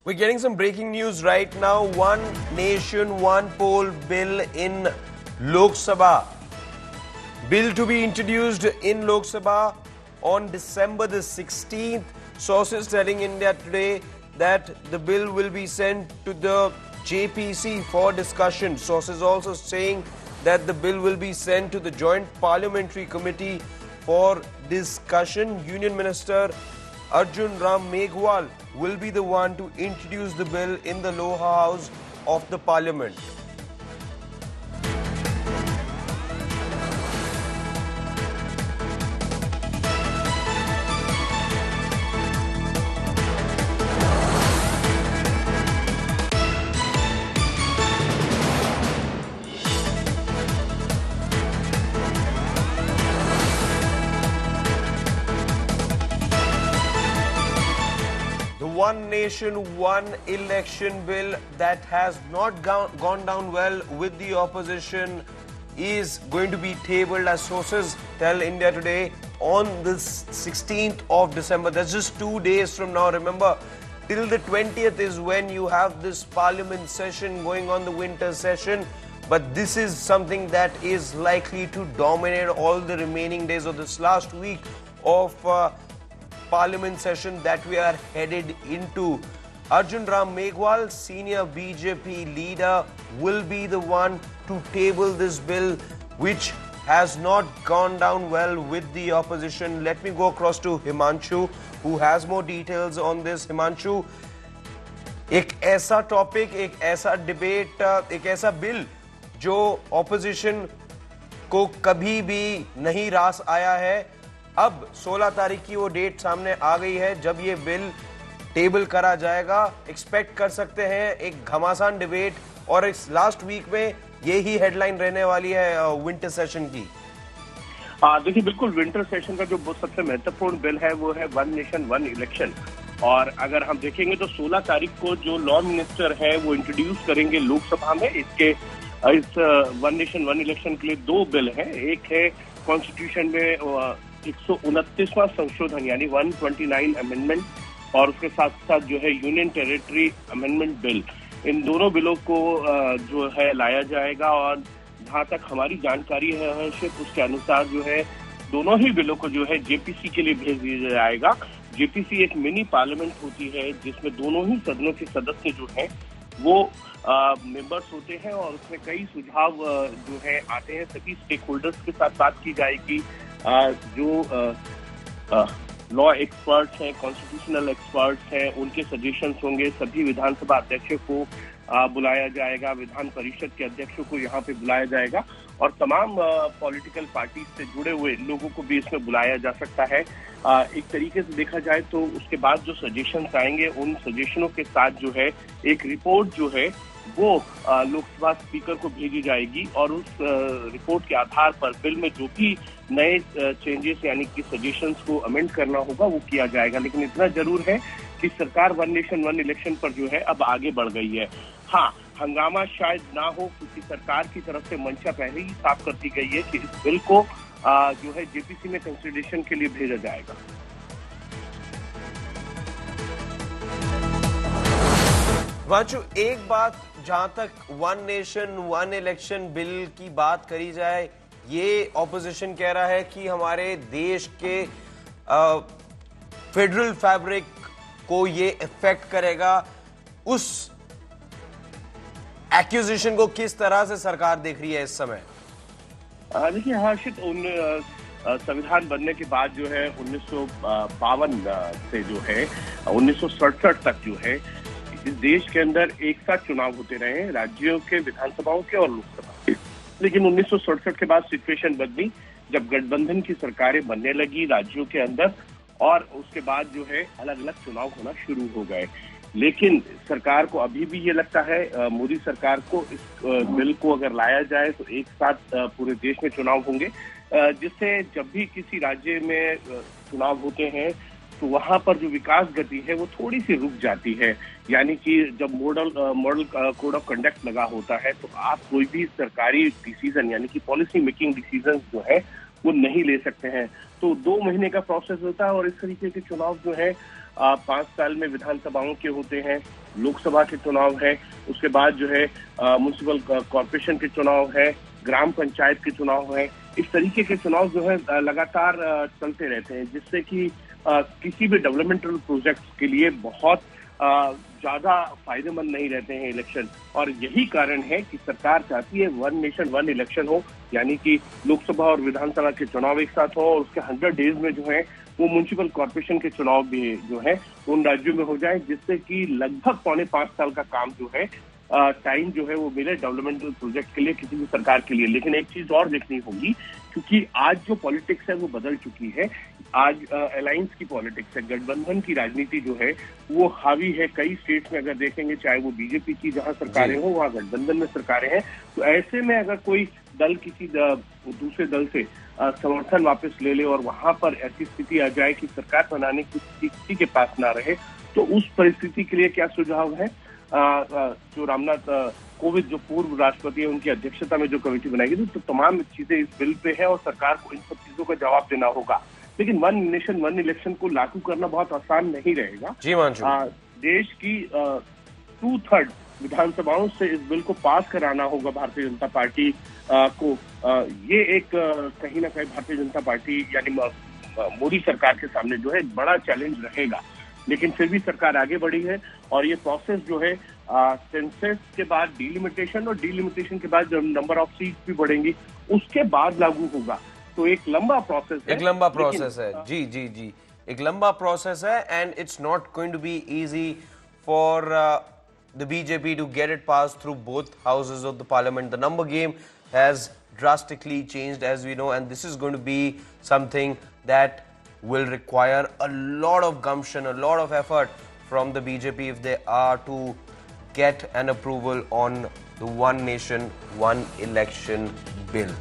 We're getting some breaking news right now. One nation, one poll bill in Lok Sabha. Bill to be introduced in Lok Sabha on December the 16th. Sources telling India Today that the bill will be sent to the JPC for discussion. Sources also saying that the bill will be sent to the Joint Parliamentary Committee for discussion. Union Minister Arjun Ram Meghwal will be the one to introduce the bill in the lower house of the parliament. One nation, one election bill that has not gone down well with the opposition is going to be tabled, as sources tell India Today, on the 16th of December. That's just 2 days from now. Remember, till the 20th is when you have this parliament session going on, the winter session. But this is something that is likely to dominate all the remaining days of this last week of Parliament session that we are headed into. Arjun Ram Meghwal, senior BJP leader, will be the one to table this bill, which has not gone down well with the opposition. Let me go across to Himanshu, who has more details on this. Himanshu, एक ऐसा topic, एक ऐसा debate, एक ऐसा bill जो opposition को कभी भी नहीं रास आया है, अब 16 तारीख की वो डेट सामने आ गई है जब ये बिल टेबल करा जाएगा. एक्सपेक्ट कर सकते हैं एक घमासान डिबेट, और इस लास्ट वीक में यही हेडलाइन रहने वाली है विंटर सेशन की. देखिए, बिल्कुल विंटर सेशन का जो सबसे महत्वपूर्ण बिल है वो है वन नेशन वन इलेक्शन. और अगर हम देखेंगे तो 16 तारीख को जो लॉ मिनिस्टर है वो इंट्रोड्यूस करेंगे लोकसभा में इस वन नेशन वन इलेक्शन के लिए 2 बिल हैं. एक है कॉन्स्टिट्यूशन में 129वां संशोधन यानी 129 अमेंडमेंट, और उसके साथ साथ जो है यूनियन टेरिटरी अमेंडमेंट बिल. इन दोनों बिलों को जो है लाया जाएगा, और जहां तक हमारी जानकारी है उसके अनुसार जो है दोनों ही बिलों को जो है जेपीसी के लिए भेज दिया जाएगा. जेपीसी एक मिनी पार्लियामेंट होती है जिसमें दोनों ही सदनों के सदस्य जो हैं वो मेंबर्स होते हैं, और उसमें कई सुझाव जो है आते हैं. सभी स्टेक होल्डर्स के साथ बात की जाएगी. जो लॉ एक्सपर्ट्स हैं, कॉन्स्टिट्यूशनल एक्सपर्ट्स हैं, उनके सजेशंस होंगे. सभी विधानसभा अध्यक्षों को बुलाया जाएगा, विधान परिषद के अध्यक्षों को यहाँ पे बुलाया जाएगा, और तमाम पॉलिटिकल पार्टी से जुड़े हुए लोगों को भी इसमें बुलाया जा सकता है. एक तरीके से देखा जाए तो उसके बाद जो सजेशंस आएंगे उन सजेशनों के साथ जो है एक रिपोर्ट जो है वो लोकसभा स्पीकर को भेजी जाएगी, और उस रिपोर्ट के आधार पर बिल में जो भी नए चेंजेस यानी कि सजेशंस को अमेंड करना होगा वो किया जाएगा. लेकिन इतना जरूर है कि सरकार वन नेशन वन इलेक्शन पर जो है अब आगे बढ़ गई है. हाँ, हंगामा शायद ना हो क्योंकि सरकार की तरफ से मंशा पहले ही साफ कर दी गई है कि इस बिल को जो है जेपीसी में कंसिडरेशन के लिए भेजा जाएगा. वाचु, एक बात, जहां तक one nation one election bill की बात करी जाए, ये ऑपोजिशन कह रहा है कि हमारे देश के फेडरल फैब्रिक को ये इफेक्ट करेगा. उस एक्यूजिशन को किस तरह से सरकार देख रही है इस समय? देखिए हर्षित, संविधान बनने के बाद जो है 1952 से जो है 1967 तक जो है इस देश के अंदर एक साथ चुनाव होते रहे, राज्यों के, विधानसभाओं के और लोकसभा के. लेकिन 1967 के बाद सिचुएशन बदली जब गठबंधन की सरकारें बनने लगी राज्यों के अंदर, और उसके बाद जो है अलग अलग चुनाव होना शुरू हो गए. लेकिन सरकार को अभी भी ये लगता है, मोदी सरकार को, इस बिल को अगर लाया जाए तो एक साथ पूरे देश में चुनाव होंगे, जिससे जब भी किसी राज्य में चुनाव होते हैं तो वहां पर जो विकास गति है वो थोड़ी सी रुक जाती है. यानी कि जब मॉडल कोड ऑफ कंडक्ट लगा होता है तो आप कोई भी सरकारी डिसीजन यानी कि पॉलिसी मेकिंग डिसीजन जो है वो नहीं ले सकते हैं. तो 2 महीने का प्रोसेस होता है, और इस तरीके के चुनाव जो है 5 साल में विधानसभाओं के होते हैं, लोकसभा के चुनाव है, उसके बाद जो है म्युनिसिपल कॉर्पोरेशन के चुनाव है, ग्राम पंचायत के चुनाव है। इस तरीके के चुनाव जो है लगातार चलते रहते हैं, जिससे कि किसी भी डेवलपमेंटल प्रोजेक्ट्स के लिए बहुत ज्यादा फायदेमंद नहीं रहते हैं इलेक्शन। और यही कारण है कि सरकार चाहती है वन नेशन वन इलेक्शन हो, यानी कि लोकसभा और विधानसभा के चुनाव एक साथ हो, और उसके 100 डेज में जो है वो म्युनिसिपल कॉर्पोरेशन के चुनाव भी जो है उन राज्यों में हो जाए, जिससे कि लगभग 4.5 साल का काम जो है टाइम जो है वो मिले डेवलपमेंटल प्रोजेक्ट के लिए किसी भी सरकार के लिए। लेकिन एक चीज और देखनी होगी, क्योंकि आज जो पॉलिटिक्स है वो बदल चुकी है। आज अलायंस की पॉलिटिक्स है, गठबंधन की राजनीति जो है वो हावी है कई स्टेट्स में। अगर देखेंगे, चाहे वो बीजेपी की जहां सरकारें हो, वहां गठबंधन में सरकारें हैं। तो ऐसे में अगर कोई दल किसी दूसरे दल से समर्थन वापस ले ले और वहां पर ऐसी स्थिति आ जाए कि सरकार बनाने की स्थिति किसी के पास ना रहे, तो उस परिस्थिति के लिए क्या सुझाव है? जो रामनाथ कोविंद जो पूर्व राष्ट्रपति है, उनकी अध्यक्षता में जो कमेटी बनाई गई, तो तमाम चीजें इस बिल पे है और सरकार को इन सब चीजों का जवाब देना होगा। लेकिन वन नेशन वन इलेक्शन को लागू करना बहुत आसान नहीं रहेगा। जी मानसू, देश की 2/3 विधानसभाओं से इस बिल को पास कराना होगा भारतीय जनता पार्टी को। ये एक कहीं ना कहीं भारतीय जनता पार्टी यानी मोदी सरकार के सामने जो है बड़ा चैलेंज रहेगा। लेकिन फिर भी सरकार आगे बढ़ी है और ये प्रोसेस जो है सेंसस के बाद डिलिमिटेशन और डिलिमिटेशन के बाद जब नंबर ऑफ सीट भी बढ़ेंगी उसके बाद लागू होगा। तो एक लंबा प्रोसेस है, एक लंबा प्रोसेस है। जी जी जी, एक लंबा प्रोसेस है, and it's not going to be easy for the BJP to get it passed through both houses of the parliament. The number game has drastically changed, as we know, and this is going to be something that will require a lot of gumption, a lot of effort from the BJP if they are to get an approval on the One Nation, One Election bill.